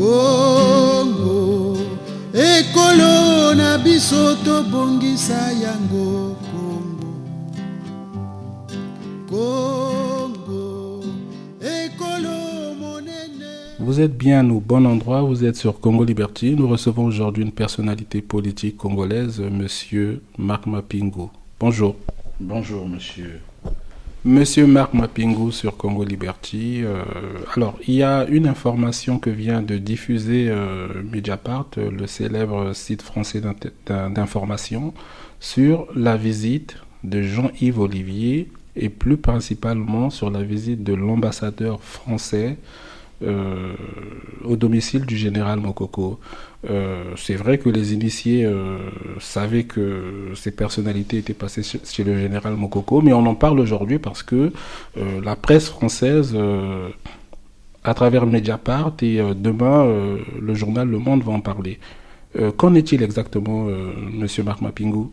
Congo, ekolo na biso tobongisa yango. Congo, ekolo monene. Vous êtes bien au bon endroit, vous êtes sur Congo Liberty. Nous recevons aujourd'hui une personnalité politique congolaise, Monsieur Marc Mapingu. Bonjour. Bonjour, monsieur. Monsieur Marc Mapingu sur Congo Liberty. Alors, il y a une information que vient de diffuser Mediapart, le célèbre site français d'information, sur la visite de Jean-Yves Olivier et plus principalement sur la visite de l'ambassadeur français au domicile du général Mokoko. C'est vrai que les initiés savaient que ces personnalités étaient passées chez le général Mokoko, mais on en parle aujourd'hui parce que la presse française, à travers Mediapart, et demain, le journal Le Monde va en parler. Qu'en est-il exactement, monsieur Marc Mapingu?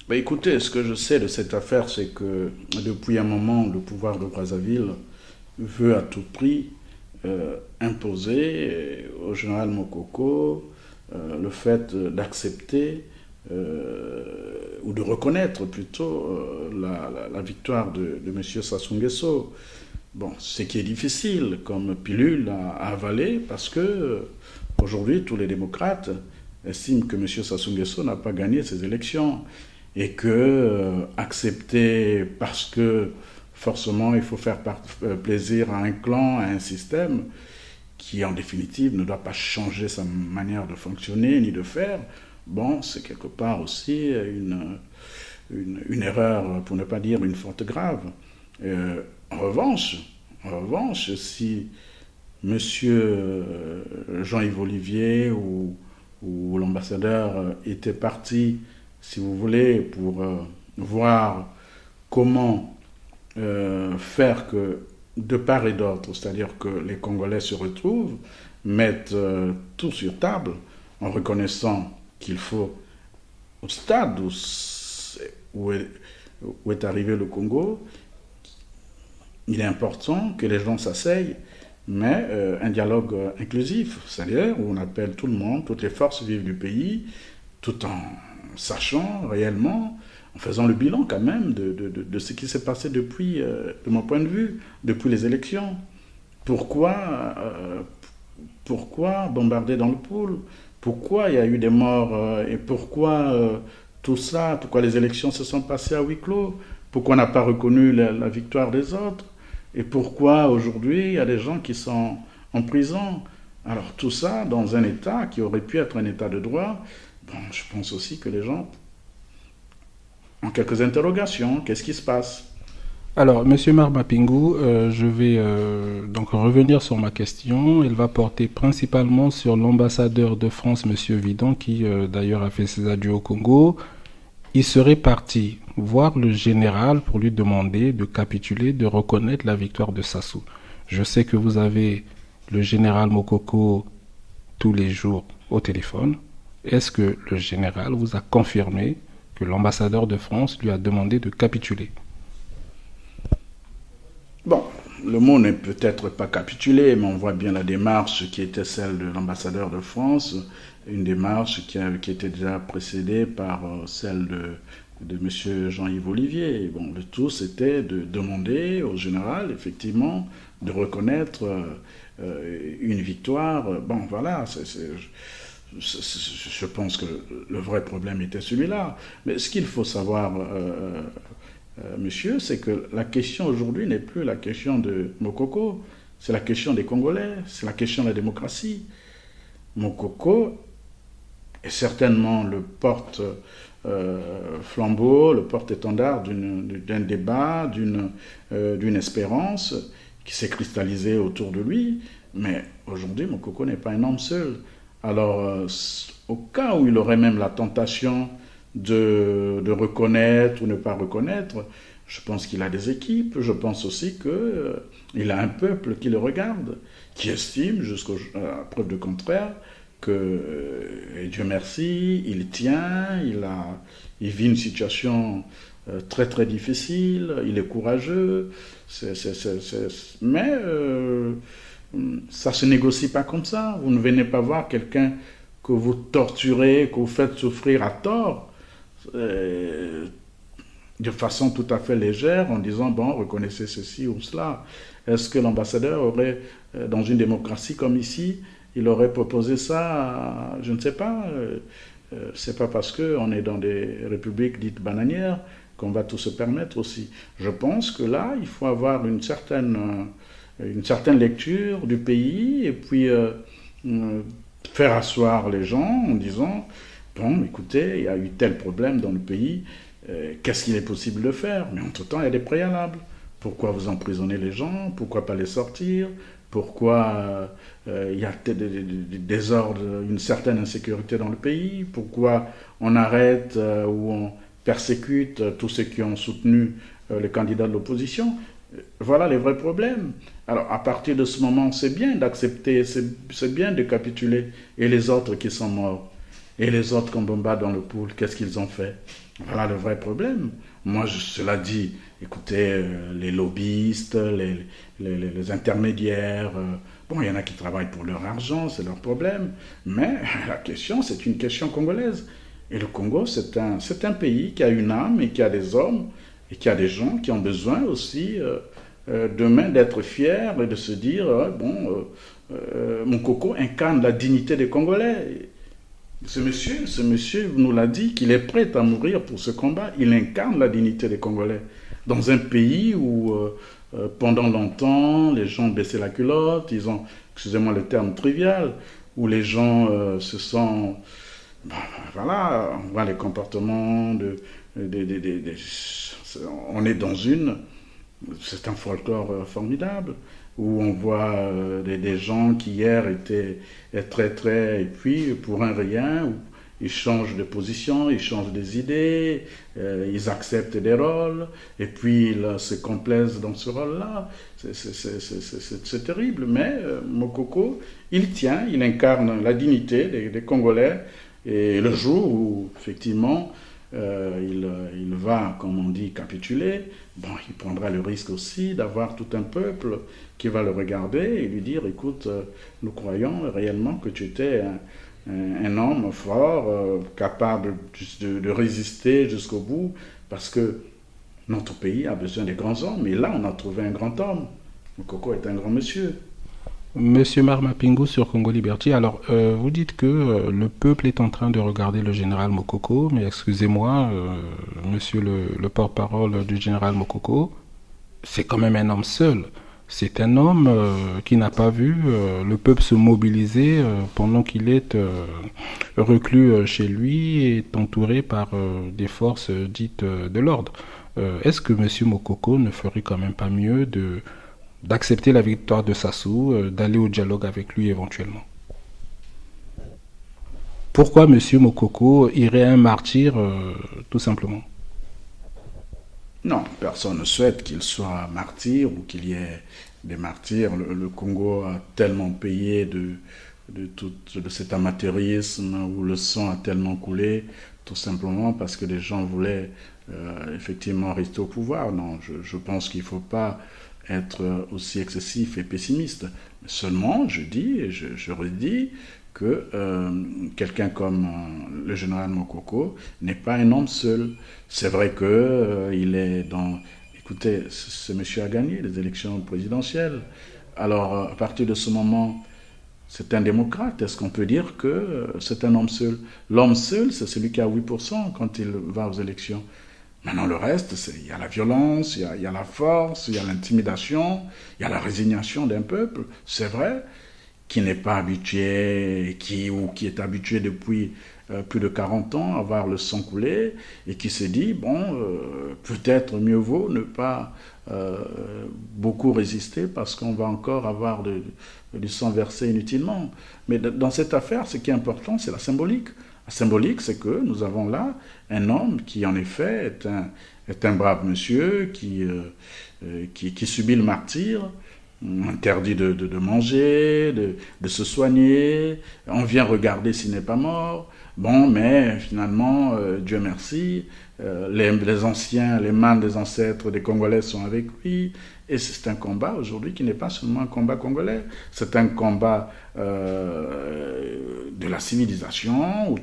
Écoutez, ce que je sais de cette affaire, c'est que depuis un moment, le pouvoir de Brazzaville veut à tout prix imposer au général Mokoko le fait d'accepter ou de reconnaître plutôt la victoire de M. Sassou Nguesso. Bon, ce qui est difficile comme pilule à avaler parce que aujourd'hui tous les démocrates estiment que M. Sassou Nguesso n'a pas gagné ces élections et que accepter parce que forcément, il faut faire plaisir à un clan, à un système qui, en définitive, ne doit pas changer sa manière de fonctionner ni de faire. Bon, c'est quelque part aussi une erreur, pour ne pas dire une faute grave. En revanche, si M. Jean-Yves Olivier ou l'ambassadeur était parti, si vous voulez, pour voir comment faire que de part et d'autre, c'est-à-dire que les Congolais se retrouvent, mettent tout sur table en reconnaissant qu'il faut, au stade où est arrivé le Congo, il est important que les gens s'asseyent, mais un dialogue inclusif, c'est-à-dire où on appelle tout le monde, toutes les forces vives du pays, tout en sachant réellement, en faisant le bilan quand même de ce qui s'est passé depuis, de mon point de vue, depuis les élections. Pourquoi bombarder dans le pool? Pourquoi il y a eu des morts? Et pourquoi tout ça? Pourquoi les élections se sont passées à huis clos? Pourquoi on n'a pas reconnu la victoire des autres? Et pourquoi aujourd'hui il y a des gens qui sont en prison? Alors tout ça dans un État qui aurait pu être un État de droit. Bon, je pense aussi que les gens ont quelques interrogations. Qu'est-ce qui se passe? Alors, monsieur Marc Mapingu, je vais donc revenir sur ma question. Elle va porter principalement sur l'ambassadeur de France, monsieur Vidon, qui d'ailleurs a fait ses adieux au Congo. Il serait parti voir le général pour lui demander de capituler, de reconnaître la victoire de Sassou. Je sais que vous avez le général Mokoko tous les jours au téléphone. Est-ce que le général vous a confirmé que l'ambassadeur de France lui a demandé de capituler? Bon, le mot n'est peut-être pas capitulé, mais on voit bien la démarche qui était celle de l'ambassadeur de France, une démarche qui était déjà précédée par celle de M. Jean-Yves Olivier. Bon, le tout, c'était de demander au général, effectivement, de reconnaître une victoire. Bon, voilà, je pense que le vrai problème était celui-là. Mais ce qu'il faut savoir, monsieur, c'est que la question aujourd'hui n'est plus la question de Mokoko, c'est la question des Congolais, c'est la question de la démocratie. Mokoko est certainement le porte-flambeau, le porte-étendard d'un débat, d'une espérance qui s'est cristallisée autour de lui. Mais aujourd'hui, Mokoko n'est pas un homme seul. Alors, au cas où il aurait même la tentation de reconnaître ou ne pas reconnaître, je pense qu'il a des équipes, je pense aussi qu'il a un peuple qui le regarde, qui estime, jusqu'à preuve de contraire, que, et Dieu merci, il tient, il vit une situation très très difficile, il est courageux, mais Ça ne se négocie pas comme ça. Vous ne venez pas voir quelqu'un que vous torturez, que vous faites souffrir à tort, de façon tout à fait légère, en disant, bon, reconnaissez ceci ou cela. Est-ce que l'ambassadeur aurait, dans une démocratie comme ici, il aurait proposé ça, je ne sais pas. C'est pas parce qu'on est dans des républiques dites bananières qu'on va tout se permettre aussi. Je pense que là, il faut avoir une certaine lecture du pays et puis faire asseoir les gens en disant, bon, écoutez, il y a eu tel problème dans le pays, qu'est-ce qu'il est possible de faire? Mais entre-temps, il y a des préalables. Pourquoi vous emprisonnez les gens? Pourquoi pas les sortir? Pourquoi il y a des désordres, une certaine insécurité dans le pays? Pourquoi on arrête ou on persécute tous ceux qui ont soutenu les candidats de l'opposition? Voilà les vrais problèmes. Alors, à partir de ce moment, c'est bien d'accepter, c'est bien de capituler. Et les autres qui sont morts? Et les autres qu'on bombarde dans le pool, qu'est-ce qu'ils ont fait? Voilà le vrai problème. Moi, cela dit, écoutez, les lobbyistes, les intermédiaires, bon, il y en a qui travaillent pour leur argent, c'est leur problème. Mais la question, c'est une question congolaise. Et le Congo, c'est un pays qui a une âme et qui a des hommes et qui a des gens qui ont besoin aussi demain d'être fiers et de se dire, Moukoko incarne la dignité des Congolais. Ce monsieur nous l'a dit qu'il est prêt à mourir pour ce combat. Il incarne la dignité des Congolais. Dans un pays où, pendant longtemps, les gens baissaient la culotte, ils ont, excusez-moi le terme trivial, où les gens se sont... voilà, on voit les comportements on est dans c'est un folklore formidable, où on voit des gens qui hier étaient très, et puis pour un rien, où ils changent de position, ils changent des idées, ils acceptent des rôles, et puis ils se complaisent dans ce rôle-là. C'est terrible, mais Moukoko, il incarne la dignité des Congolais, et le jour où, effectivement, il va, comme on dit, capituler, bon, il prendra le risque aussi d'avoir tout un peuple qui va le regarder et lui dire, écoute, nous croyons réellement que tu étais un homme fort, capable de résister jusqu'au bout, parce que notre pays a besoin des grands hommes, et là on a trouvé un grand homme. Moukoko est un grand monsieur. Monsieur Marc Mapingu sur Congo Liberty, alors vous dites que le peuple est en train de regarder le général Moukoko, mais excusez-moi, monsieur le porte-parole du général Moukoko, c'est quand même un homme seul. C'est un homme qui n'a pas vu le peuple se mobiliser pendant qu'il est reclus chez lui et est entouré par des forces dites de l'ordre. Est-ce que monsieur Moukoko ne ferait quand même pas mieux d'accepter la victoire de Sassou, d'aller au dialogue avec lui éventuellement? Pourquoi M. Moukoko irait un martyr, tout simplement? Non, personne ne souhaite qu'il soit martyr ou qu'il y ait des martyrs. Le Congo a tellement payé de cet amateurisme où le sang a tellement coulé, tout simplement parce que les gens voulaient effectivement rester au pouvoir. Non, je pense qu'il ne faut pas être aussi excessif et pessimiste. Mais seulement, je dis et je redis que quelqu'un comme le général Moukoko n'est pas un homme seul. C'est vrai qu'il est dans... Écoutez, ce monsieur a gagné les élections présidentielles. Alors, à partir de ce moment, c'est un démocrate. Est-ce qu'on peut dire que c'est un homme seul? L'homme seul, c'est celui qui a 8% quand il va aux élections. Maintenant, le reste, il y a la violence, il y a la force, il y a l'intimidation, il y a la résignation d'un peuple, c'est vrai, qui n'est pas habitué, ou qui est habitué depuis plus de 40 ans à voir le sang couler, et qui se dit, bon, peut-être mieux vaut ne pas beaucoup résister, parce qu'on va encore avoir du sang versé inutilement. Mais dans cette affaire, ce qui est important, c'est la symbolique. La symbolique, c'est que nous avons là un homme qui, en effet, est un brave monsieur qui subit le martyre, interdit de manger, de se soigner. On vient regarder s'il n'est pas mort. Bon, mais finalement, Dieu merci, les anciens, les mânes des ancêtres des Congolais sont avec lui. Et c'est un combat aujourd'hui qui n'est pas seulement un combat congolais, c'est un combat de la civilisation où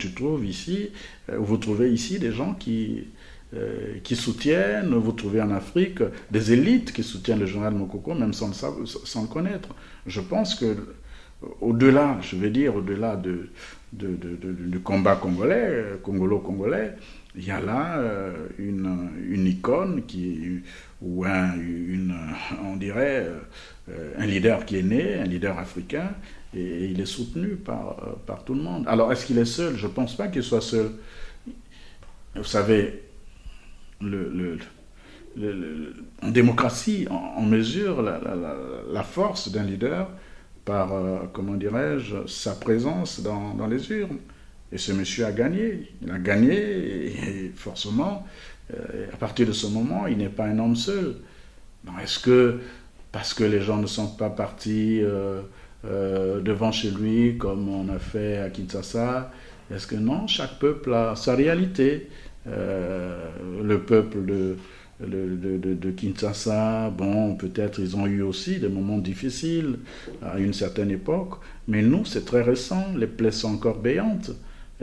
vous trouvez ici des gens qui soutiennent, vous trouvez en Afrique des élites qui soutiennent le général Mokoko, même sans le connaître. Je pense que au-delà du combat congolais, congolo-congolais, il y a là une icône on dirait un leader qui est né, un leader africain, et il est soutenu par tout le monde. Alors, est-ce qu'il est seul? Je ne pense pas qu'il soit seul. Vous savez, en démocratie, on mesure la force d'un leader par, comment dirais-je, sa présence dans les urnes. Et ce monsieur a gagné. Il a gagné et forcément, à partir de ce moment, il n'est pas un homme seul. Est-ce que, parce que les gens ne sont pas partis devant chez lui, comme on a fait à Kinshasa, est-ce que non? Chaque peuple a sa réalité. Le peuple de Kinshasa, bon, peut-être ils ont eu aussi des moments difficiles à une certaine époque, mais nous, c'est très récent, les plaies sont encore béantes.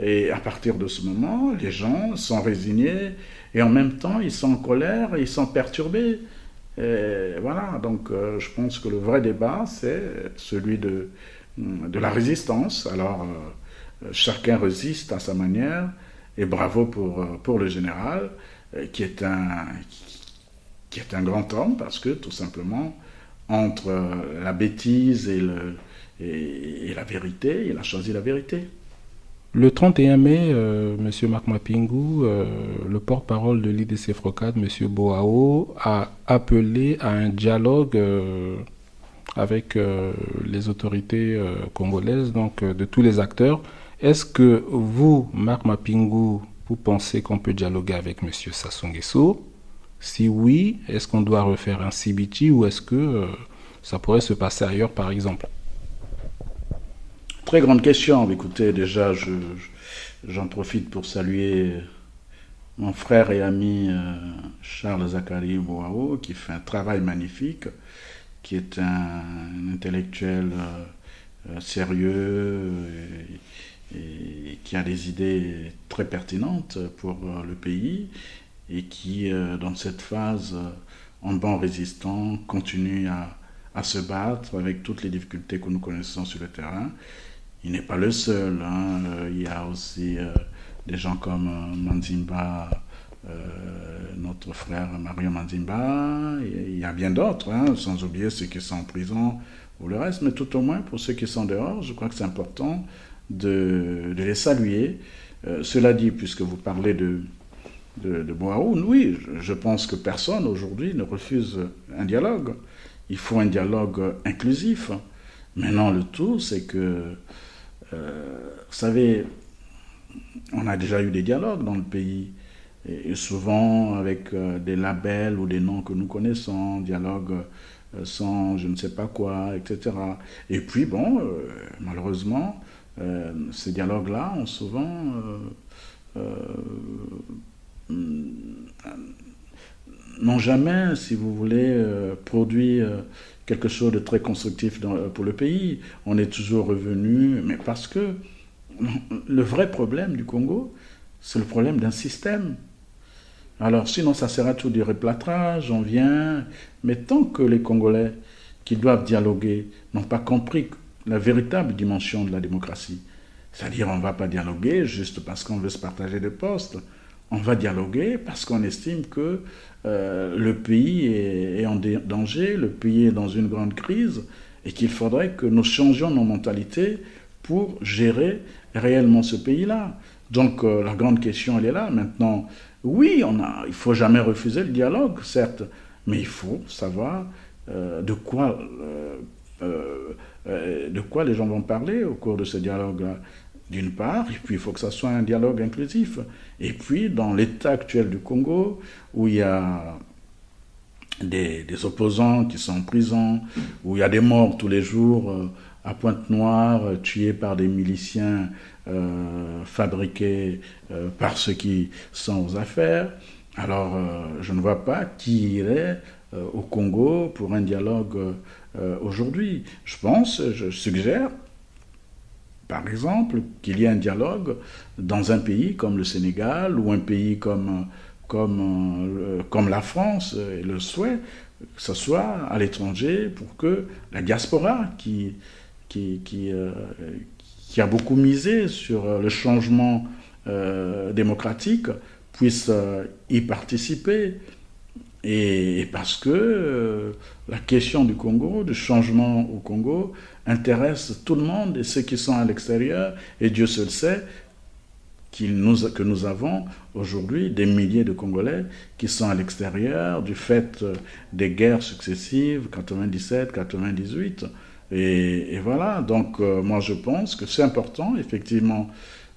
Et à partir de ce moment, les gens sont résignés et en même temps, ils sont en colère et ils sont perturbés. Et voilà, donc je pense que le vrai débat, c'est celui de la résistance. Alors, chacun résiste à sa manière et bravo pour le général qui est un grand homme parce que tout simplement, entre la bêtise et la vérité, il a choisi la vérité. Le 31 mai, M. Marc Mapingu, le porte-parole de l'IDC Frocade, M. Boao, a appelé à un dialogue avec les autorités congolaises, donc de tous les acteurs. Est-ce que vous, Marc Mapingu, vous pensez qu'on peut dialoguer avec M. Sassou Nguesso? Si oui, est-ce qu'on doit refaire un CBT ou est-ce que ça pourrait se passer ailleurs, par exemple? Très grande question. Écoutez, déjà, j'en profite pour saluer mon frère et ami Charles Zakari Boao, qui fait un travail magnifique, qui est un intellectuel sérieux et qui a des idées très pertinentes pour le pays et qui, dans cette phase, en bon résistant, continue à se battre avec toutes les difficultés que nous connaissons sur le terrain. Il n'est pas le seul. Il y a aussi des gens comme Manzimba, notre frère Mario Manzimba. Il y a bien d'autres, sans oublier ceux qui sont en prison ou le reste. Mais tout au moins, pour ceux qui sont dehors, je crois que c'est important de les saluer. Cela dit, puisque vous parlez de Boao, oui, je pense que personne aujourd'hui ne refuse un dialogue. Il faut un dialogue inclusif. Maintenant, le tout, c'est que vous savez, on a déjà eu des dialogues dans le pays, et souvent avec des labels ou des noms que nous connaissons, dialogue sans je ne sais pas quoi, etc. Et puis, bon, malheureusement, ces dialogues-là ont souvent n'ont jamais, si vous voulez, produit quelque chose de très constructif pour le pays. On est toujours revenu, mais parce que le vrai problème du Congo, c'est le problème d'un système. Alors sinon, ça sera tout du replâtrage, on vient, mais tant que les Congolais qui doivent dialoguer n'ont pas compris la véritable dimension de la démocratie, c'est-à-dire on ne va pas dialoguer juste parce qu'on veut se partager des postes, on va dialoguer parce qu'on estime que le pays est en danger, le pays est dans une grande crise et qu'il faudrait que nous changions nos mentalités pour gérer réellement ce pays-là. Donc la grande question, elle est là. Maintenant, oui, il ne faut jamais refuser le dialogue, certes, mais il faut savoir de quoi les gens vont parler au cours de ce dialogue-là. D'une part, et puis il faut que ça soit un dialogue inclusif. Et puis, dans l'état actuel du Congo, où il y a des opposants qui sont en prison, où il y a des morts tous les jours à Pointe-Noire, tués par des miliciens fabriqués par ceux qui sont aux affaires. Alors, je ne vois pas qui irait au Congo pour un dialogue aujourd'hui. Je suggère, par exemple, qu'il y ait un dialogue dans un pays comme le Sénégal ou un pays comme la France et le souhait, que ce soit à l'étranger pour que la diaspora qui a beaucoup misé sur le changement démocratique puisse y participer. Et parce que la question du Congo, du changement au Congo, intéresse tout le monde et ceux qui sont à l'extérieur, et Dieu seul sait que nous avons aujourd'hui des milliers de Congolais qui sont à l'extérieur du fait des guerres successives, 97, 98. Et voilà, donc moi je pense que c'est important effectivement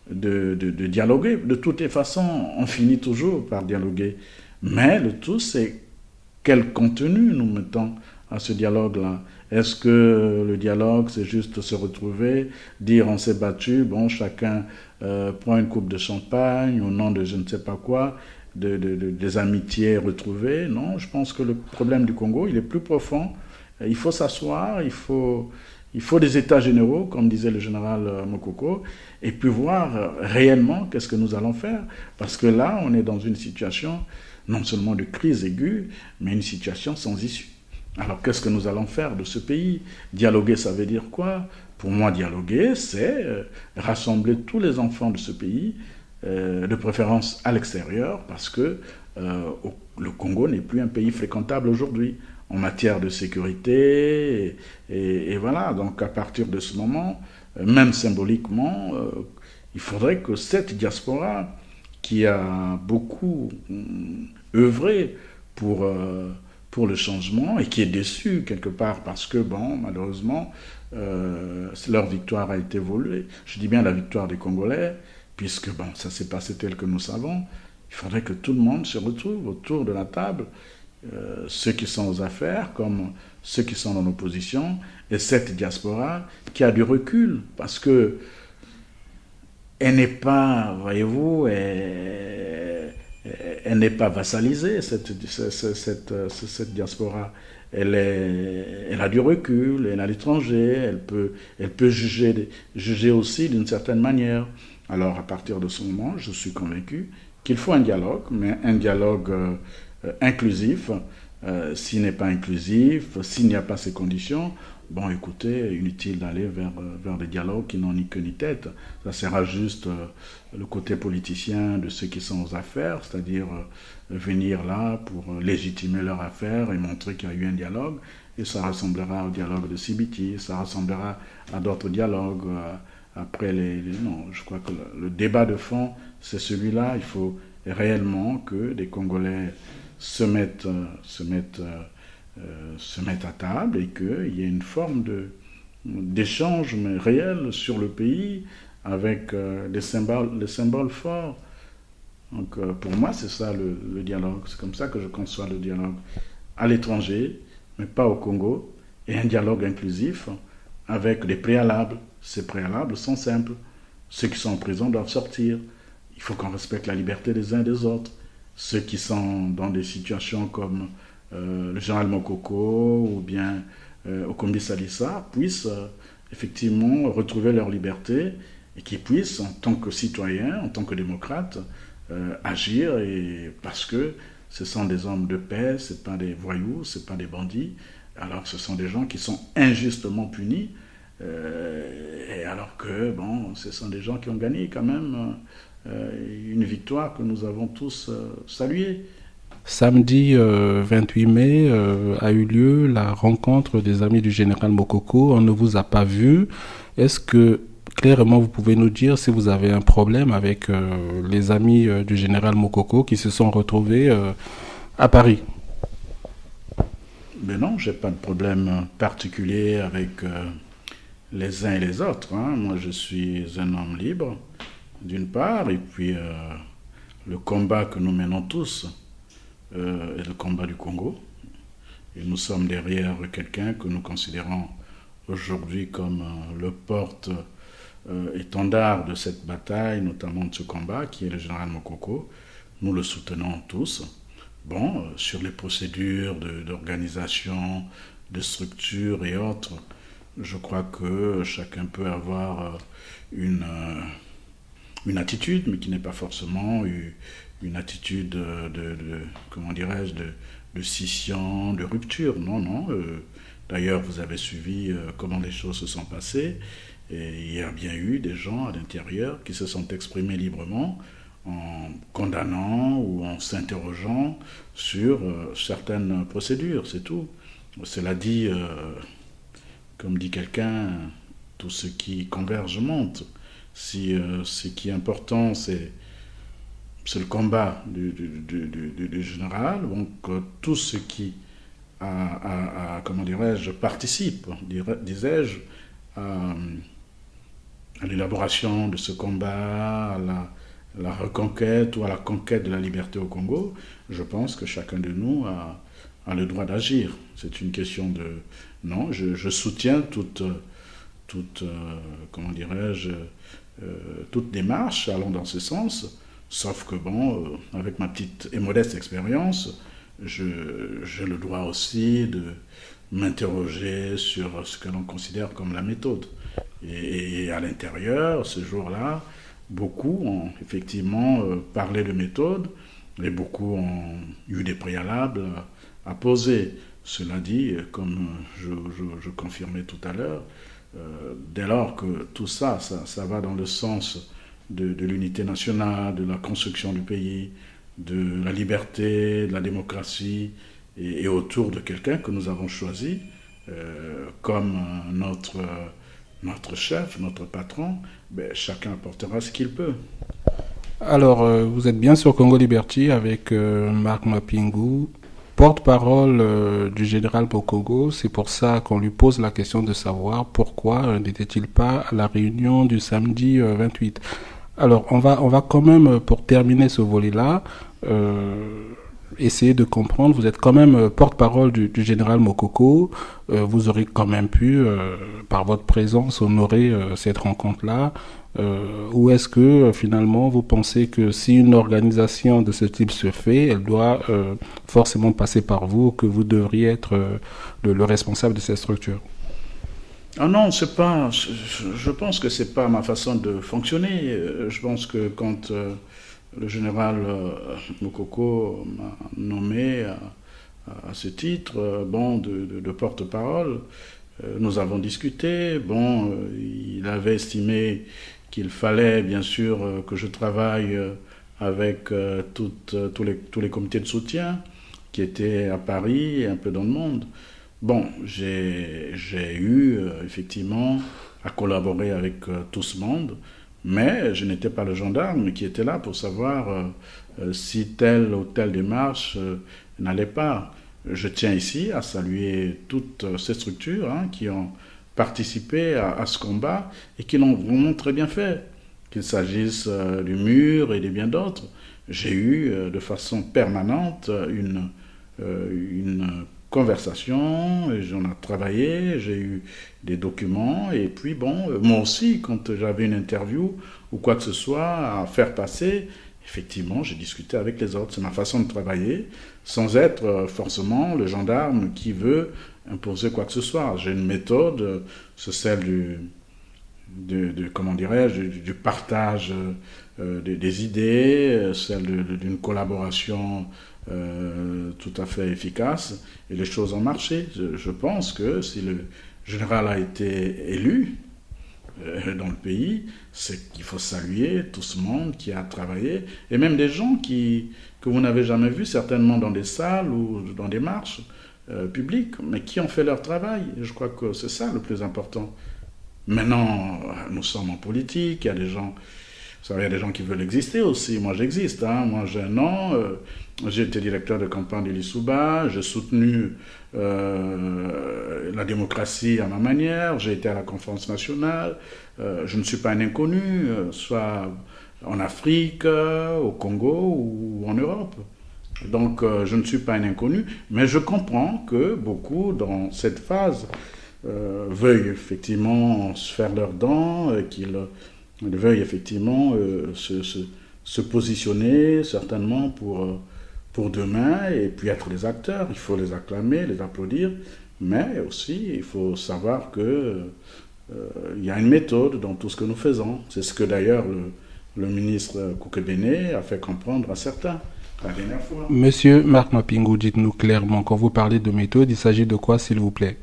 de dialoguer. De toutes les façons, on finit toujours par dialoguer. Mais le tout, c'est quel contenu nous mettons à ce dialogue-là. Est-ce que le dialogue, c'est juste se retrouver, dire on s'est battu, bon, chacun prend une coupe de champagne au nom de je ne sais pas quoi, des amitiés retrouvées? Non, je pense que le problème du Congo, il est plus profond. Il faut s'asseoir, il faut des états généraux, comme disait le général Mokoko, et puis voir réellement qu'est-ce que nous allons faire. Parce que là, on est dans une situation non seulement de crise aiguë, mais une situation sans issue. Alors qu'est-ce que nous allons faire de ce pays? Dialoguer, ça veut dire quoi? Pour moi, dialoguer, c'est rassembler tous les enfants de ce pays, de préférence à l'extérieur, parce que le Congo n'est plus un pays fréquentable aujourd'hui en matière de sécurité. Et voilà, donc à partir de ce moment, même symboliquement, il faudrait que cette diaspora qui a beaucoup œuvré pour le changement et qui est déçue quelque part parce que, bon, malheureusement, leur victoire a été volée. Je dis bien la victoire des Congolais, puisque, bon, ça s'est passé tel que nous savons. Il faudrait que tout le monde se retrouve autour de la table, ceux qui sont aux affaires comme ceux qui sont dans l'opposition, et cette diaspora qui a du recul, parce que elle n'est pas, voyez-vous, elle n'est pas vassalisée, cette diaspora. Elle a du recul, elle est à l'étranger, elle peut juger aussi d'une certaine manière. Alors, à partir de ce moment, je suis convaincu qu'il faut un dialogue, mais un dialogue inclusif. S'il n'est pas inclusif, s'il n'y a pas ces conditions, bon, écoutez, inutile d'aller vers des dialogues qui n'ont ni queue ni tête. Ça sera juste le côté politicien de ceux qui sont aux affaires, c'est-à-dire venir là pour légitimer leur affaire et montrer qu'il y a eu un dialogue. Et ça ressemblera au dialogue de Sibiti, ça ressemblera à d'autres dialogues. Après non, je crois que le débat de fond, c'est celui-là. Il faut réellement que des Congolais se mettent à table et qu'il y ait une forme d'échange mais réel sur le pays avec des symboles forts. Donc pour moi, c'est ça le dialogue. C'est comme ça que je conçois le dialogue. À l'étranger, mais pas au Congo, et un dialogue inclusif avec des préalables. Ces préalables sont simples. Ceux qui sont en prison doivent sortir. Il faut qu'on respecte la liberté des uns et des autres. Ceux qui sont dans des situations comme le général Mokoko ou bien Okombi Salissa puissent effectivement retrouver leur liberté et qu'ils puissent, en tant que citoyens, en tant que démocrates, agir, et parce que ce sont des hommes de paix, ce ne sont pas des voyous, ce ne sont pas des bandits. Alors ce sont des gens qui sont injustement punis, et alors que, bon, ce sont des gens qui ont gagné quand même une victoire que nous avons tous saluée. Samedi 28 mai a eu lieu la rencontre des amis du général Mokoko. On ne vous a pas vu. Est-ce que clairement vous pouvez nous dire si vous avez un problème avec les amis du général Mokoko qui se sont retrouvés à Paris? Mais non, je n'ai pas de problème particulier avec les uns et les autres. Moi, je suis un homme libre, d'une part, et puis le combat que nous menons tous est le combat du Congo. Et nous sommes derrière quelqu'un que nous considérons aujourd'hui comme le porte-étendard de cette bataille, notamment de ce combat, qui est le général Mokoko. Nous le soutenons tous. Bon, sur les procédures d'organisation, de structure et autres, je crois que chacun peut avoir une attitude, mais qui n'est pas forcément une attitude comment dirais-je, de scission, de rupture. Non, non. D'ailleurs, vous avez suivi comment les choses se sont passées. Et il y a bien eu des gens à l'intérieur qui se sont exprimés librement en condamnant ou en s'interrogeant sur certaines procédures, c'est tout. Cela dit, comme dit quelqu'un, tout ce qui converge monte. Si ce qui est important, c'est le combat du général, donc tout ce qui comment dirais-je, participe, disais-je, à l'élaboration de ce combat, à la reconquête ou à la conquête de la liberté au Congo, je pense que chacun de nous a le droit d'agir. C'est une question de... Non, je soutiens toute comment dirais-je, toute démarche allant dans ce sens, sauf que bon, avec ma petite et modeste expérience, j'ai le droit aussi de m'interroger sur ce que l'on considère comme la méthode. Et à l'intérieur, ce jour-là, beaucoup ont effectivement parlé de méthode et beaucoup ont eu des préalables à poser. Cela dit, comme je confirmais tout à l'heure, dès lors que tout ça va dans le sens de l'unité nationale, de la construction du pays, de la liberté, de la démocratie, et autour de quelqu'un que nous avons choisi comme notre chef, notre patron, ben, chacun apportera ce qu'il peut. Alors, vous êtes bien sur Congo Liberty avec Marc Mapingu, porte-parole du général Mokoko. C'est pour ça qu'on lui pose la question de savoir pourquoi n'était-il pas à la réunion du samedi 28. Alors, on va quand même, pour terminer ce volet-là, essayer de comprendre. Vous êtes quand même porte-parole du général Mokoko. Vous aurez quand même pu, par votre présence, honorer cette rencontre-là. Ou est-ce que finalement vous pensez que si une organisation de ce type se fait, elle doit forcément passer par vous, que vous devriez être le responsable de cette structure? Ah non, c'est pas. Je pense que c'est pas ma façon de fonctionner. Je pense que quand le général Mokoko m'a nommé à ce titre, bon, de porte-parole, nous avons discuté. Bon, il avait estimé qu'il fallait bien sûr que je travaille avec tous les comités de soutien qui étaient à Paris et un peu dans le monde. Bon, j'ai eu effectivement à collaborer avec tout ce monde, mais je n'étais pas le gendarme qui était là pour savoir si telle ou telle démarche n'allait pas. Je tiens ici à saluer toutes ces structures qui ont participé à ce combat et qui l'ont vraiment très bien fait. Qu'il s'agisse du Mur et de bien d'autres, j'ai eu de façon permanente une conversation, j'en ai travaillé, j'ai eu des documents, et puis bon, moi aussi, quand j'avais une interview ou quoi que ce soit à faire passer, effectivement, j'ai discuté avec les autres. C'est ma façon de travailler, sans être forcément le gendarme qui veut imposer quoi que ce soit. J'ai une méthode, c'est celle comment dirais-je, du partage des idées, celle d'une collaboration tout à fait efficace, et les choses ont marché. Je pense que si le général a été élu dans le pays, c'est qu'il faut saluer tout ce monde qui a travaillé, et même des gens que vous n'avez jamais vus certainement dans des salles ou dans des marches publiques, mais qui ont fait leur travail. Je crois que c'est ça le plus important. Maintenant, nous sommes en politique, il y a des gens... Vous savez, il y a des gens qui veulent exister aussi. Moi, j'existe. Moi, j'ai un nom. J'ai été directeur de campagne de l'Issouba. J'ai soutenu la démocratie à ma manière. J'ai été à la conférence nationale. Je ne suis pas un inconnu, soit en Afrique, au Congo ou en Europe. Donc, je ne suis pas un inconnu. Mais je comprends que beaucoup, dans cette phase veuillent effectivement se faire leurs dents, qu'ils veuillent effectivement se positionner certainement pour demain et puis être des acteurs. Il faut les acclamer, les applaudir, mais aussi il faut savoir que il y a une méthode dans tout ce que nous faisons. C'est ce que d'ailleurs le ministre Koukebene a fait comprendre à certains la dernière fois. Monsieur Marc Mapingou, dites-nous clairement, quand vous parlez de méthode, il s'agit de quoi, s'il vous plaît?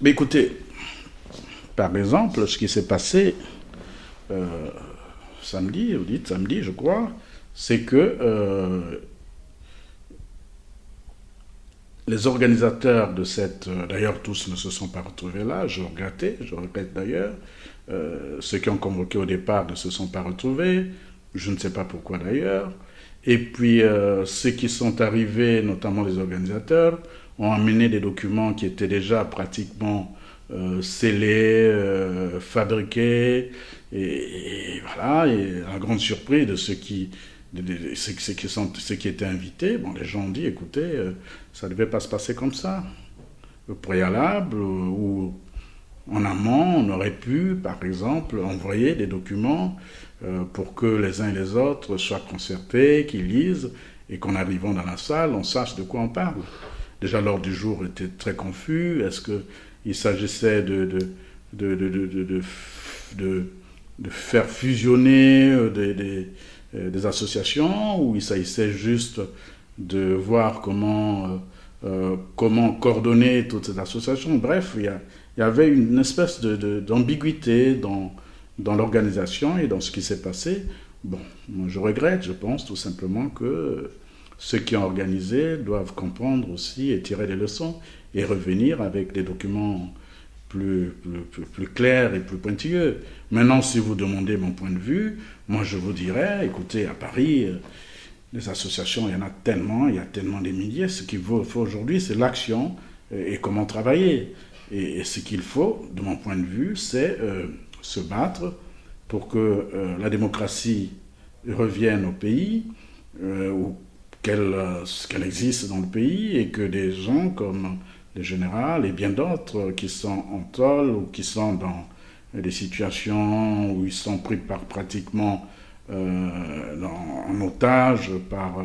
Mais écoutez, par exemple, ce qui s'est passé samedi, vous dites samedi, je crois, c'est que les organisateurs de cette... D'ailleurs, tous ne se sont pas retrouvés là, je regrette d'ailleurs. Ceux qui ont convoqué au départ ne se sont pas retrouvés, je ne sais pas pourquoi d'ailleurs. Et puis, ceux qui sont arrivés, notamment les organisateurs, ont amené des documents qui étaient déjà pratiquement scellés, fabriqués, et voilà, et à la grande surprise de ceux qui étaient invités, bon, les gens ont dit, écoutez, ça ne devait pas se passer comme ça. Au préalable, ou en amont, on aurait pu, par exemple, envoyer des documents pour que les uns et les autres soient concertés, qu'ils lisent, et qu'en arrivant dans la salle, on sache de quoi on parle. Déjà, l'ordre du jour était très confus. Est-ce qu'il s'agissait de faire fusionner des associations, ou il s'agissait juste de voir comment coordonner toutes ces associations? Bref, il y avait une espèce d'ambiguïté dans l'organisation et dans ce qui s'est passé. Bon, moi je regrette, je pense tout simplement que ceux qui ont organisé doivent comprendre aussi et tirer des leçons et revenir avec des documents plus clairs et plus pointilleux. Maintenant, si vous demandez mon point de vue, moi je vous dirais, écoutez, à Paris, les associations, il y en a tellement, il y a tellement des milliers. Ce qu'il faut aujourd'hui, c'est l'action et comment travailler. Et ce qu'il faut, de mon point de vue, c'est se battre pour que la démocratie revienne au pays, ou qu'elle existe dans le pays, et que des gens comme le général et bien d'autres qui sont en tôle ou qui sont dans des situations où ils sont pris pratiquement en otage par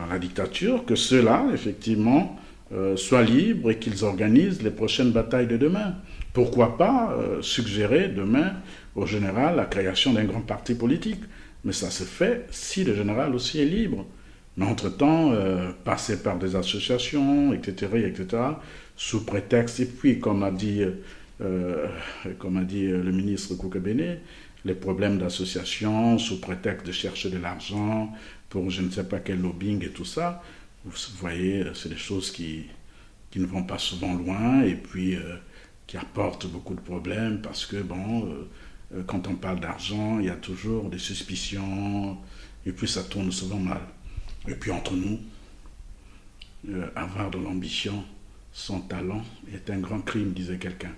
la dictature, que ceux-là, effectivement, soient libres et qu'ils organisent les prochaines batailles de demain. Pourquoi pas suggérer demain au général la création d'un grand parti politique? Mais ça se fait si le général aussi est libre. Mais entre-temps, passer par des associations, etc., sous prétexte, et puis, comme a dit le ministre Koukebene, les problèmes d'association, sous prétexte de chercher de l'argent pour je ne sais pas quel lobbying et tout ça, vous voyez, c'est des choses qui ne vont pas souvent loin, et puis qui apportent beaucoup de problèmes, parce que, quand on parle d'argent, il y a toujours des suspicions, et puis ça tourne souvent mal. Et puis entre nous, avoir de l'ambition sans talent est un grand crime, disait quelqu'un.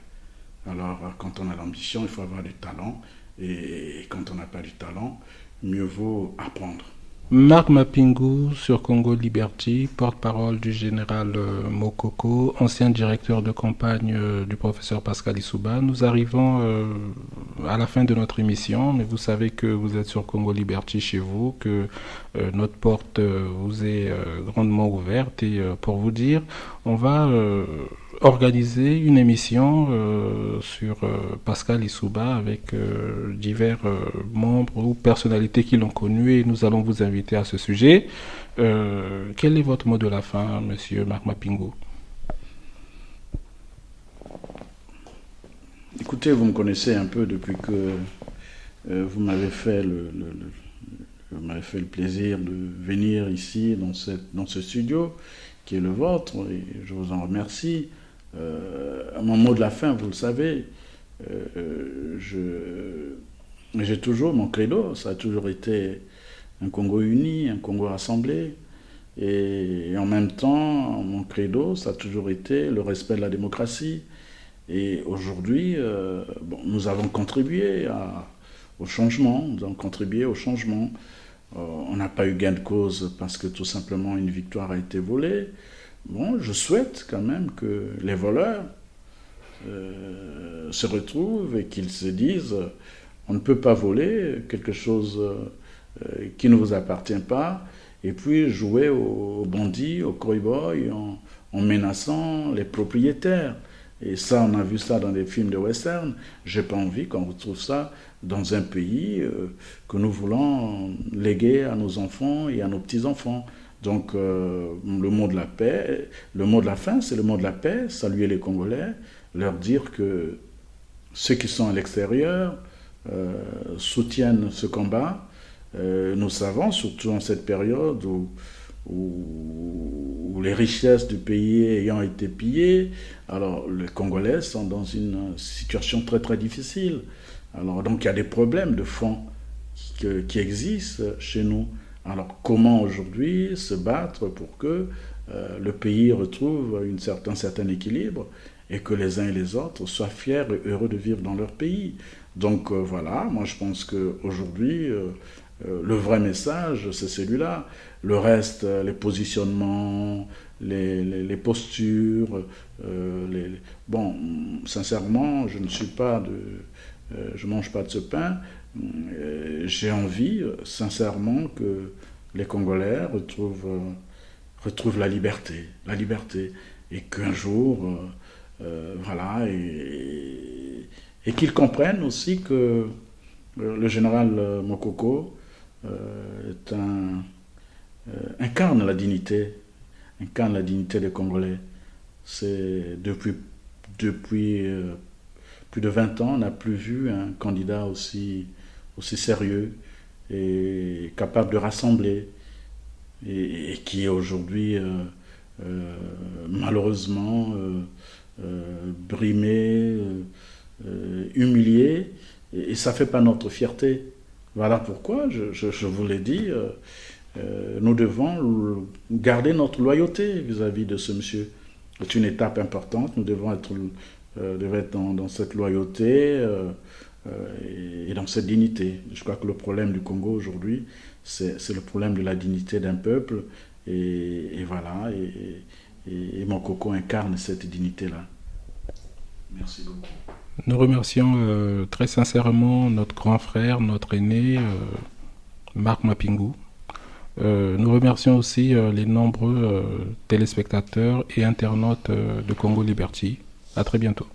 Alors quand on a l'ambition, il faut avoir du talent, et quand on n'a pas du talent, mieux vaut apprendre. Marc Mapingou sur Congo Liberty, porte-parole du général Mokoko, ancien directeur de campagne du professeur Pascal Lissouba. Nous arrivons à la fin de notre émission, mais vous savez que vous êtes sur Congo Liberty chez vous, que notre porte vous est grandement ouverte, et pour vous dire, on va organiser une émission sur Pascal Lissouba avec divers membres ou personnalités qui l'ont connu, et nous allons vous inviter à ce sujet. Quel est votre mot de la fin, monsieur Marc Mapingou? Écoutez, vous me connaissez un peu depuis que vous m'avez fait le plaisir de venir ici dans ce studio qui est le vôtre, et je vous en remercie. Mon mot de la fin, vous le savez, j'ai toujours mon credo, ça a toujours été un Congo uni, un Congo rassemblé, et en même temps, mon credo, ça a toujours été le respect de la démocratie. Et aujourd'hui, nous avons contribué au changement, on n'a pas eu gain de cause parce que tout simplement une victoire a été volée. Bon, je souhaite quand même que les voleurs se retrouvent et qu'ils se disent on ne peut pas voler quelque chose qui ne vous appartient pas et puis jouer aux bandits, aux cow-boys en menaçant les propriétaires. Et ça, on a vu ça dans des films de western. J'ai pas envie qu'on retrouve ça dans un pays que nous voulons léguer à nos enfants et à nos petits-enfants. Donc, le mot de la paix, le mot de la fin, c'est le mot de la paix, saluer les Congolais, leur dire que ceux qui sont à l'extérieur soutiennent ce combat. Nous savons, surtout en cette période où les richesses du pays ayant été pillées, alors les Congolais sont dans une situation très très difficile. Alors donc il y a des problèmes de fond qui existent chez nous. Alors comment aujourd'hui se battre pour que le pays retrouve un certain équilibre et que les uns et les autres soient fiers et heureux de vivre dans leur pays. Donc voilà, moi je pense qu'aujourd'hui, le vrai message, c'est celui-là. Le reste, les positionnements, les postures, bon, sincèrement, je mange pas de ce pain. J'ai envie, sincèrement, que les Congolais retrouvent la liberté, et qu'un jour, voilà, et qu'ils comprennent aussi que le général Mokoko incarne la dignité des Congolais. C'est depuis plus de 20 ans, on n'a plus vu un candidat aussi sérieux et capable de rassembler et qui est aujourd'hui malheureusement brimé, humilié, et ça ne fait pas notre fierté. Voilà pourquoi, je vous l'ai dit, nous devons garder notre loyauté vis-à-vis de ce monsieur. C'est une étape importante, nous devons être dans cette loyauté et dans cette dignité. Je crois que le problème du Congo aujourd'hui, c'est le problème de la dignité d'un peuple, et voilà, et Mokoko incarne cette dignité-là. Merci beaucoup. Nous remercions très sincèrement notre grand frère, notre aîné, Marc Mapingu. Nous remercions aussi les nombreux téléspectateurs et internautes de Congo Liberty. À très bientôt.